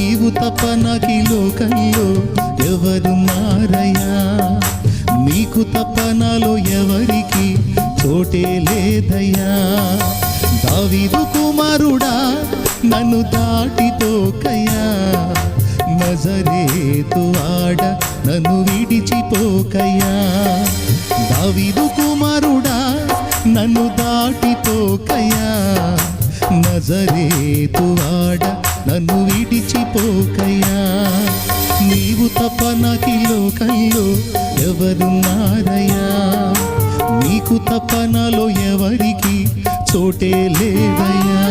నీవు తప్ప నాకీ లోకంలో ఎవరున్నారయ్యా, నీకు తప్ప నాలో ఎవరికి చోటే లేదయ్యా. దావీదు కుమారుడా నన్ను దాటిపోకయ్యా, నజరేతు ఆడ నన్ను విడిచిపోకయ్యా. దావీదు కుమారుడా నన్ను దాటిపోకయ్యా, నజరేతు ఆడ నన్ను విడిచిపోకయ్యా. నీవు తప్ప నాకీ లోకంలో ఎవరున్నారయ్యా, నీకు తప్ప నాలో ఎవరికి చోటే లేదయ్యా.